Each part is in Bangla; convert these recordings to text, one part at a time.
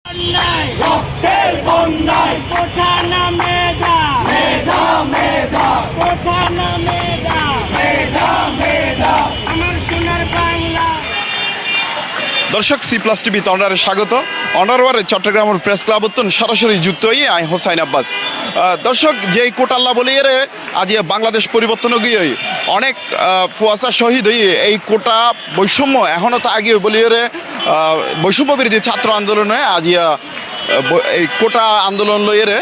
বন্যায় রক্তের বন্যায় কোঠা না মেধা মেধা মেধা কোঠা না মেধা মেধা মেধা আমার সোনার বাংলা। দর্শক C+ টিভিতে অনারে স্বাগত। অনারওয়ারে চট্টগ্রামের প্রেস ক্লাব উত্তন সরাসরি যুক্ত হই আই হোসাইন আব্বাস। দর্শক যেই কোটাল্লা বলিয়ে আজ বাংলাদেশ পরিবর্তন গিয়ে অনেক ফুয়াশা শহীদ হয়ে এই কোটা বৈষম্য এখনও তো আগে বলিয়ে বৈষম্য বিরোধী ছাত্র আন্দোলনে আজ এই কোটা আন্দোলন লইয়ে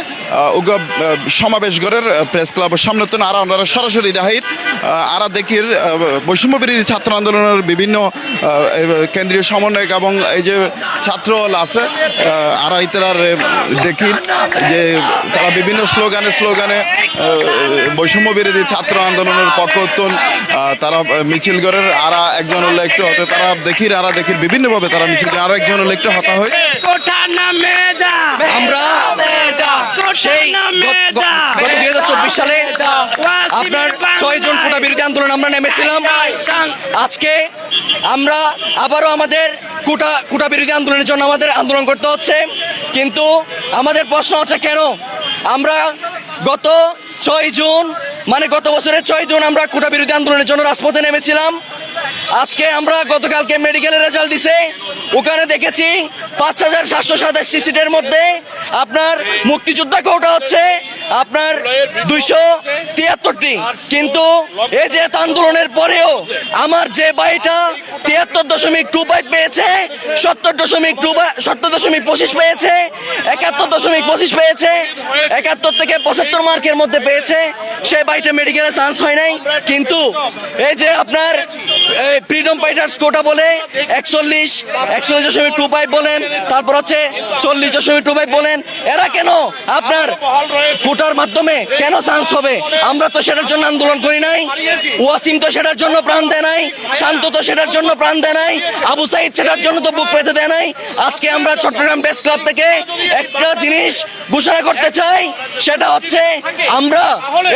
সমাবেশ গড়ের প্রেস ক্লাবের সামনে তো আর আমরা সরাসরি দেখাই আর দেখির বৈষম্য বিরোধী ছাত্র আন্দোলনের বিভিন্ন কেন্দ্রীয় সমন্বয়ক এবং এই যে ছাত্র আছে আর ইতার দেখির যে তারা বিভিন্ন স্লোগানে বৈষম্য বিরোধী ছাত্র আন্দোলনের পক্ষ তারা মিছিল গড়ের আর একজন হলো একটু হতে তারা দেখির বিভিন্নভাবে তারা মিছিল আর একজন হলো একটু হতা হয়। আমরা সেই গত 2024 সালে আপনার 6 জন কোটা বিরোধী আন্দোলন আমরা নেমেছিলাম। আজকে আমরা আবারও আমাদের কোটা বিরোধী আন্দোলনের জন্য আমাদের আন্দোলন করতে হচ্ছে, কিন্তু আমাদের প্রশ্ন হচ্ছে কেন আমরা গত 6 জুন মানে গত বছরের 6 জুন আমরা কোটা বিরোধী আন্দোলনের জন্য রাজপথে নেমেছিলাম। আজকে আমরা গতকালকে মেডিকেলের রেজাল্ট দিছে, ওখানে দেখেছি 5787 সিটের মধ্যে আপনার মুক্তিযোদ্ধা কোটা হচ্ছে আপনার 273টি, কিন্তু এই যে আন্দোলনের পরেও আমার যে ভাইটা 73.25 পেয়েছে, 70.25 পেয়েছে, 71.25 পেয়েছে, 71 থেকে 75 মার্কের মধ্যে পেয়েছে, সে ভাইটা মেডিকেলে চান্স হয় নাই। কিন্তু এই যে আপনার ফ্রিডম ফাইটার্স কোটা বলে 41.25 বলেন, তারপর হচ্ছে 40.25 বলেন, এরা কেন আপনার কোটার মাধ্যমে কেন চান্স হবে? আমরা তো সেটার জন্য আন্দোলন করি নাই, ওয়াসিম তো সেটার জন্য প্রাণ দেয় নাই, শান্ত তো সেটার জন্য প্রাণ দেয় নাই, আবু সাইদ সেটার জন্য তো বুক পেতে দেয় নাই। আজকে আমরা চট্টগ্রাম প্রেস ক্লাব থেকে একটা জিনিস ঘোষণা করতে চাই, সেটা হচ্ছে আমরা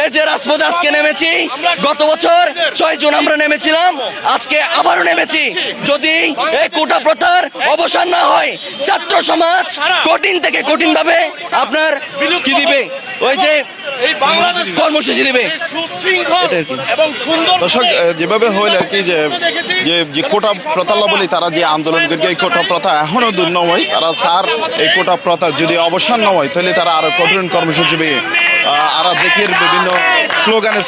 এই যে রাজপথে আজকে নেমেছি, গত বছর 6 জুন আমরা নেমেছিলাম, আজকে আবারও নেমেছি। যদি এই কোটা প্রথার অবসান না হয়, ছাত্র সমাজ কঠিন থেকে কঠিন ভাবে আপনার কি দিবে, ওই যে কর্মসূচি দিবে। দর্শক যেভাবে হইল আর কি যে কোটা প্রথাল্লা বলি তারা যে আন্দোলন করি এই কোটা প্রথা এখনো দূর নয়, তারা স্যার এই কোটা প্রথা যদি অবসান না হয় তাহলে তারা আরো কঠিন কর্মসূচি আর দেখির বিভিন্ন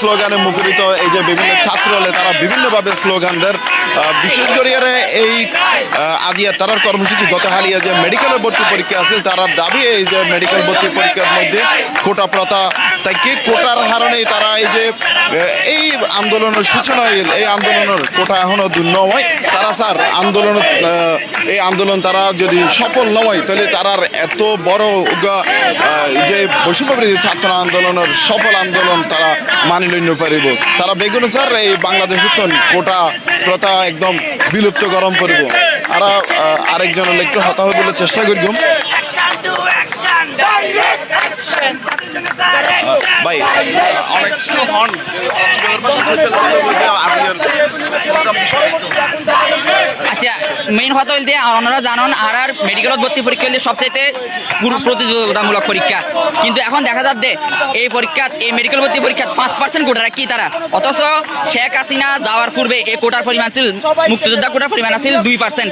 স্লোগানে মুখরিত এই যে বিভিন্ন ছাত্র হলে তারা বিভিন্নভাবে স্লোগান দেন। বিশেষ করে এই আজিয়া তারার কর্মসূচি গত হালিয়া যে মেডিকেল ভর্তি পরীক্ষা আছে তারার দাবি এই যে মেডিকেল ভর্তি পরীক্ষার মধ্যে কোটা প্রথা তাই কি কোটার হারণে তারা এই যে এই আন্দোলনের সূচনা এই আন্দোলনের কোটা এখনো দূর নয়, তারা স্যার এই আন্দোলন তারা যদি সফল নয় তাহলে তারার এত বড় যে বৈষম্য বিরোধী ছাত্র আন্দোলনের সফল আন্দোলন তারা মানি লইন পারিব। তারা বেগুন স্যার এই বাংলাদেশ কোটা প্রথা একদম বিলুপ্ত গরম করব। আর আরেকজন একটু হতাহ বলে চেষ্টা করি ভাই অনেক আচ্ছা, মেইন কথা বলতে আপনারা জানেন আর মেডিকেলত ভর্তি পরীক্ষা হলে সবচাইতে প্রতিযোগিতামূলক পরীক্ষা, কিন্তু এখন দেখা যাচ্ছে এই পরীক্ষা এই মেডিকেল ভর্তি পরীক্ষা 5% কোটা রাখি তারা, অথচ শেখ হাসিনা যাওয়ার পূর্বে এই কোটার পরিমাণ ছিল, মুক্তিযোদ্ধা কোটার পরিমাণ আছিল 2%,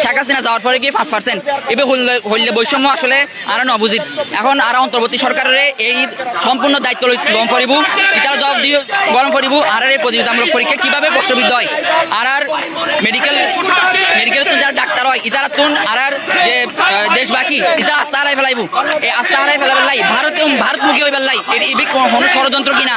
শেখ হাসিনা যাওয়ার পরে গিয়ে 5%। এবার হইলে বৈষম্য আসলে আর নবুঝিত। এখন আর অন্তর্বর্তী সরকারের এই সম্পূর্ণ দায়িত্ব গ্রহণ করিব, ইতারা জবাব দিয়ে গ্রহণ করিব আর এই প্রতিযোগিতামূলক পরীক্ষা কিভাবে প্রশ্নবিদ্ধ হয়। আর মেডিকেল যারা ডাক্তার হয় ইতারা তুন আর যে দেশবাসী ইতারা আস্থা হারাই ফেলাইব, এই আস্থা হারাই ফেলাবার লাই ভারতমুখী হইবার লাই এবার কোনো ষড়যন্ত্র কিনা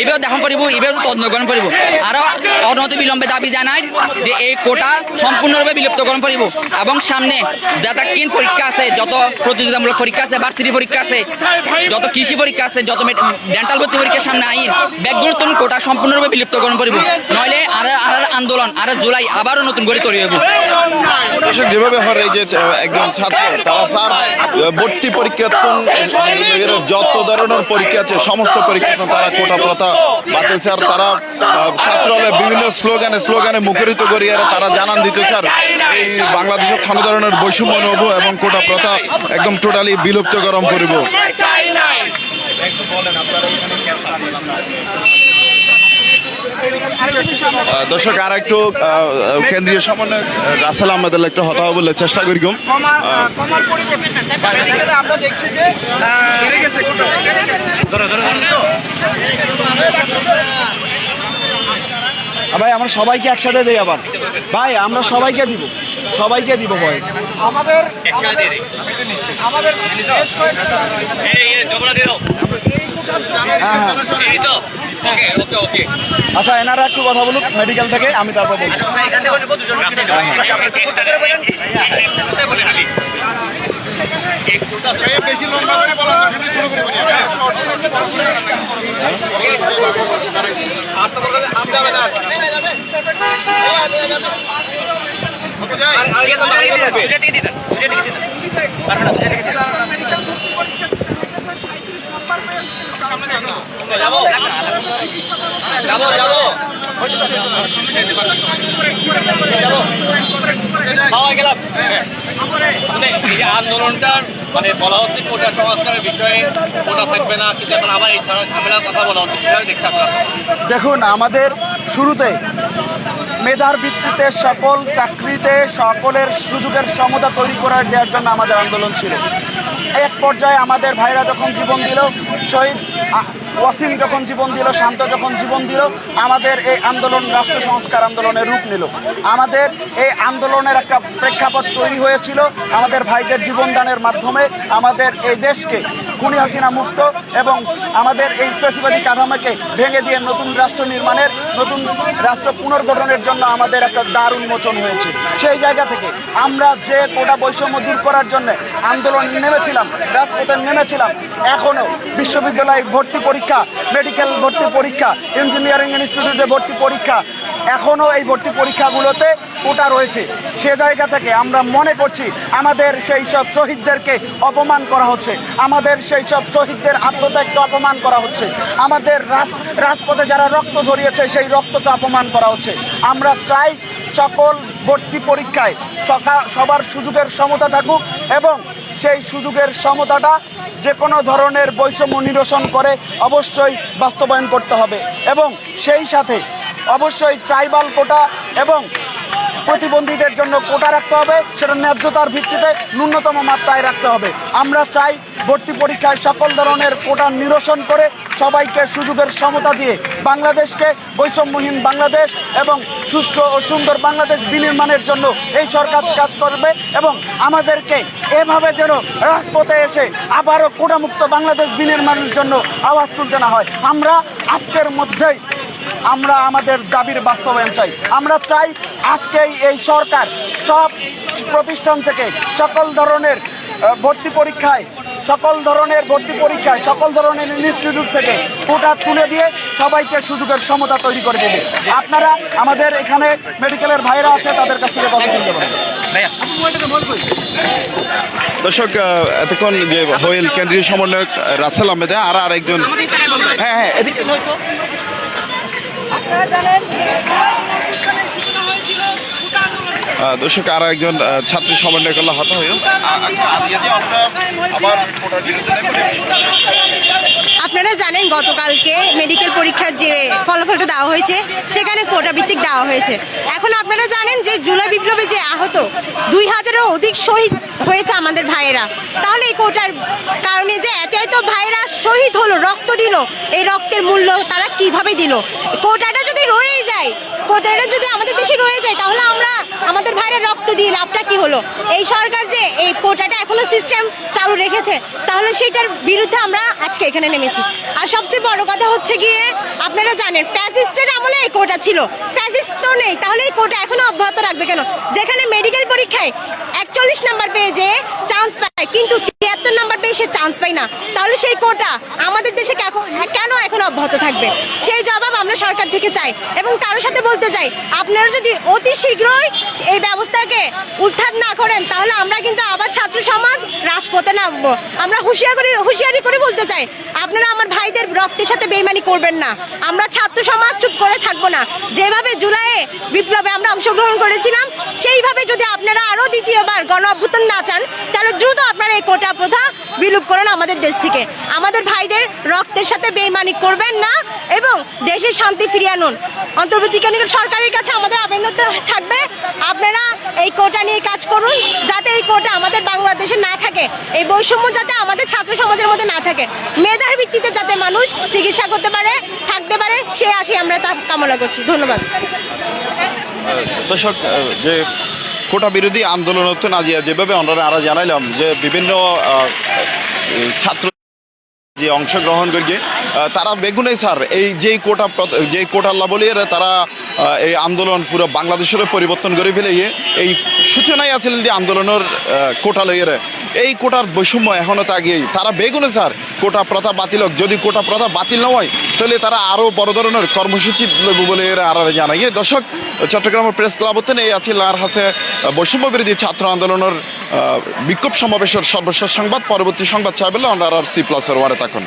এবার দেখন করিব, এবার তদন্ত গ্রহণ করিব। আরো অনতি বিলম্বে দাবি জানায় যে এই কোটা সম্পূর্ণরূপে বিলুপ্ত গ্রহণ করিব এবং সামনে যত কিন পরীক্ষা আছে, যত প্রতিযোগিতামূলক পরীক্ষা আছে, ভার্সিটি পরীক্ষা আছে, যত কৃষি পরীক্ষা আছে, যত ডেন্টাল ভর্তি পরীক্ষার সামনে আইন ব্যাকগুরুত্ব কোটা সম্পূর্ণরূপে বিলুপ্তকরণ করব, নইলে আর আন্দোলন আর জুলাই আবারও নতুন করে তৈরি হইব। দর্শক যেভাবে হয় এই যে একজন ছাত্র তারা স্যার ভর্তি পরীক্ষা যত ধরনের পরীক্ষা আছে সমস্ত পরীক্ষা তারা কোটা প্রথা বাতিল স্যার, তারা ছাত্রালয়ে বিভিন্ন স্লোগানে মুখরিত করিয়ে তারা জানান দিতে স্যার এই বাংলাদেশের কোনো ধরনের বৈষম্য নব এবং কোটা প্রথা একদম টোটালি বিলুপ্তকরণ করব। দর্শক আর একটু কেন্দ্রীয় সমন্বয়ক রাসেল আহমেদের একটু হতা বলে চেষ্টা করি। আমরা দেখছি যে ভাই আমরা সবাইকে একসাথে দেই, আবার ভাই আমরা সবাইকে দিব ভয়েস। আচ্ছা এনারা একটু কথা বলুক মেডিকেল থেকে, আমি তারপর বলছি। আন্দোলনটার মানে বলা হচ্ছে কোটা সংস্কারের বিষয়ে কোটা থাকবে না, কিন্তু এখন আবার এই ধরনের ঝামেলার কথা বলা হচ্ছে, কিভাবে দেখছে আপনারা? দেখুন, আমাদের শুরুতে মেধার ভিত্তিতে সকল চাকরিতে সকলের সুযোগের সমতা তৈরি করার দেওয়ার জন্য আমাদের আন্দোলন ছিল। এক পর্যায়ে আমাদের ভাইরা যখন জীবন দিল, শহীদ ওয়াসিম যখন জীবন দিল, শান্ত যখন জীবন দিল, আমাদের এই আন্দোলন রাষ্ট্র সংস্কার আন্দোলনের রূপ নিল। আমাদের এই আন্দোলনের একটা প্রেক্ষাপট তৈরি হয়েছিল আমাদের ভাইদের জীবনদানের মাধ্যমে আমাদের এই দেশকে খুনি হাসিনা মুক্ত এবং আমাদের এই ফ্যাসিবাদী কাঠামোকে ভেঙে দিয়ে নতুন রাষ্ট্র নির্মাণের, নতুন রাষ্ট্র পুনর্গঠনের জন্য আমাদের একটা দ্বার উন্মোচন হয়েছে। সেই জায়গা থেকে আমরা যে কোটা বৈষম্য দূর করার জন্য আন্দোলন নেমেছিলাম, রাজপথে নেমেছিলাম, এখনও বিশ্ববিদ্যালয় ভর্তি পরীক্ষা, মেডিকেল ভর্তি পরীক্ষা, ইঞ্জিনিয়ারিং ইনস্টিটিউটে ভর্তি পরীক্ষা, এখনও এই ভর্তি পরীক্ষাগুলোতে কোটা রয়েছে। সে জায়গা থেকে আমরা মনে করছি আমাদের সেই সব শহীদদেরকে অপমান করা হচ্ছে, আমাদের সেই সব শহীদদের আত্মত্যাগকে অপমান করা হচ্ছে, আমাদের রাজপথে যারা রক্ত ঝরিয়েছে সেই রক্তকে অপমান করা হচ্ছে। আমরা চাই সকল ভর্তি পরীক্ষায় সবার সুযোগের সমতা থাকুক এবং সেই সুযোগের সমতাটা যে কোনো ধরনের বৈষম্য নিরসন করে অবশ্যই বাস্তবায়ন করতে হবে এবং সেই সাথে অবশ্যই ট্রাইবাল কোটা এবং প্রতিবন্ধীদের জন্য কোটা রাখতে হবে, সেটা ন্যায্যতার ভিত্তিতে ন্যূনতম মাত্রায় রাখতে হবে। আমরা চাই ভর্তি পরীক্ষায় সকল ধরনের কোটা নিরসন করে সবাইকে সুযোগের সমতা দিয়ে বাংলাদেশকে বৈষম্যহীন বাংলাদেশ এবং সুষ্ঠু ও সুন্দর বাংলাদেশ বিনির্মাণের জন্য এই সরকার কাজ করবে এবং আমাদেরকে এভাবে যেন রাজপথে এসে আবারও কোটামুক্ত বাংলাদেশ বিনির্মাণের জন্য আওয়াজ তুলতে না হয়। আমরা আজকের মধ্যেই আমরা আমাদের দাবির বাস্তবায়ন চাই। আমরা চাই আজকেই এই সরকার সব প্রতিষ্ঠান থেকে সকল ধরনের ভর্তি পরীক্ষায় সকল ধরনের ইনস্টিটিউট থেকে কোটা তুলে দিয়ে সবাইকে সুযোগের সমতা তৈরি করে দেবে। আপনারা আমাদের এখানে মেডিকেলের ভাইরা আছে, তাদের কাছ থেকে কথা শুনতে পারেন। দর্শক এতক্ষণ যে হোয়েল কেন্দ্রীয় সমন্বয়ক রাসেল আহমেদ আর আরেকজন, হ্যাঁ এদিকে দর্শক আর একজন ছাত্রী সমন্বয় করলে হত হয়ে আপনারা জানেন গতকালকে মেডিকেল পরীক্ষার যে ফলাফলটা দেওয়া হয়েছে সেখানে কোটা ভিত্তিক দেওয়া হয়েছে। এখন আপনারা জানেন যে জুলাই বিপ্লবে যে আহত 2000-এরও অধিক শহীদ হয়েছে আমাদের ভাইয়েরা, তাহলে এই কোটার কারণে যে এত ভাইয়েরা শহীদ হলো, রক্ত দিল, এই রক্তের মূল্য তারা কিভাবে দিল? কোটাটা যদি রয়েই যায়, কোটাটা যদি আমাদের দেশে রয়ে যায়, তাহলে আমরা আমাদের ভাইয়েরা রক্ত দিয়ে লাভটা কি হলো? এই সরকার যে এই কোটাটা এখনো সিস্টেম চালু রেখেছে, তাহলে সেটার বিরুদ্ধে আমরা আজকে এখানে নেমেছি। আর সবচেয়ে বড় কথা হচ্ছে গিয়ে আপনারা জানেন ফ্যাসিস্টের আমলে এই কোটা ছিল, ফ্যাসিস্ট তো নেই, তাহলে এই কোটা এখনো অব্যাহত রাখবে কেন? যেখানে মেডিকেল পরীক্ষায় 41 নাম্বার পেয়ে যে চান্স পায়, কিন্তু 73 নাম্বার পেয়ে সে চান্স চান্স পাই না, তাহলে সেই কোটা আমাদের দেশে কেন এখন অব্যাহত থাকবে? সেই জবাব আমরা সরকার থেকে চাই। এবং কারোর সাথে বলতে চাই, আপনারা যদি অতি শীঘ্রই এই ব্যবস্থাকে উত্থান না করেন, তাহলে আমরা কিন্তু আবার ছাত্র সমাজ রাজপথে নামবো। আমরা হুঁশিয়ারি করে বলতে চাই, আপনারা আমার ভাইদের রক্তের সাথে বেইমানি করবেন না। আমরা ছাত্র সমাজ চুপ করে থাকবো না। যেভাবে জুলাইয়ে বিপ্লবে আমরা অংশগ্রহণ করেছিলাম, সেইভাবে যদি আপনারা আরো দ্বিতীয়বার গণ অভ্যুত্থান না চান, তাহলে দ্রুত আপনারা এই কোটা প্রথা বিলুপ করেন আমাদের দেশ থেকে। আমাদের ভাইদের রক্তের সাথে বেইমানি করবেন না এবং দেশের শান্তি ফিরিয়ে আনুন। অন্তর্বর্তীকালীন সরকারের কাছে আমাদের আবেদন থাকবে, আপনারা এই কোটা নিয়ে কাজ করুন, যাতে এই কোটা আমাদের বাংলাদেশে না থাকে, এই বৈষম্য যাতে আমাদের ছাত্র সমাজের মধ্যে না থাকে, মেধার ভিত্তিতে যাতে মানুষ চিকিৎসা করতে পারে, থাকতে পারে, সে আশি আমরা তা কামনা করছি। ধন্যবাদ। দর্শক, যে কোটা বিরোধী আন্দোলন হতো নাজিয়া, যেভাবে আমরা আরো জানাইলাম যে বিভিন্ন ছাত্র যে অংশগ্রহণ করিয়ে তারা বেগুনে স্যার এই যে কোটা বলিয়ে তারা এই আন্দোলন পুরো বাংলাদেশের পরিবর্তন করে ফেলে এই সূচনায় আছে যে আন্দোলনের কোটা লইয়ে এই কোটার বৈষম্য এখনো তাগিয়েই তারা বেগুনে স্যার কোটা প্রথা বাতিল হোক। যদি কোটা প্রথা বাতিল না হয় তাহলে তারা আরও বড় ধরনের কর্মসূচি লইব বলে আর জানাই। দর্শক, চট্টগ্রামের প্রেস ক্লাব হতেন এই আছে লার হাসে বৈষম্য বিরোধী ছাত্র আন্দোলনের বিক্ষোভ সমাবেশের সর্বশেষ সংবাদ। পরবর্তী সংবাদ চাই বলে আমরা আর C+-এর ওয়ারে থাকুন।